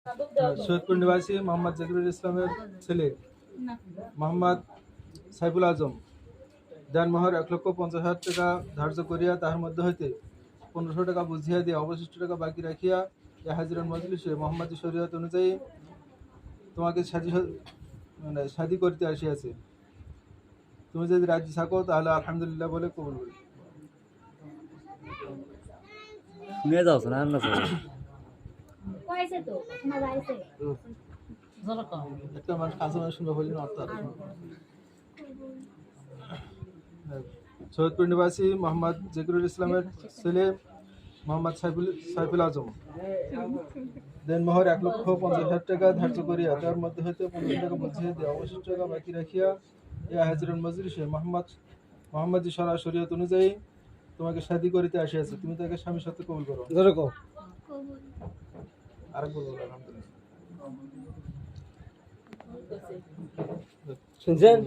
সৈয়দপুর নিবাসী মোহাম্মদ জাকিরুল ইসলামের ছেলে মোহাম্মদ সাইফুল আজম দেনমোহর 1,50,000 টাকা ধার্য করিয়া তাহার মধ্যে হইতে 1500 টাকা বুঝিয়া দিয়া অবশিষ্ট টাকা বাকি রাখিয়া এ হাজিরান মজলিসে মোহাম্মদী শরীয়ত অনুযায়ী তোমাকে শাদী করিতে আসিয়াছে। তুমি যদি রাজি থাকো তাহলে আলহামদুলিল্লাহ বলে কবুল করি। শুনে যাও না না একটা মানুষ কাছে মানুষ শুনবে বলি না অর্থাৎ সৈয়দপুর নিবাসী মোহাম্মদ জাকিরুল ইসলামের ছেলে মোহাম্মদ সাইফুল আজম দেনমোহর 1,50,000 টাকা ধার্য করিয়া তার মধ্যে হইতে 1500 টাকা বুঝিয়ে দিয়ে অবশিষ্ট টাকা বাকি রাখিয়া এ হাজিরান মজলিসে মোহাম্মদী শরীয়ত অনুযায়ী তোমাকে শাদী করিতে আসিয়াছে। তুমি তাকে স্বামীর সাথে কবুল করো। আরেকবার বলো আলহামদুলিল্লাহ। শুনছেন?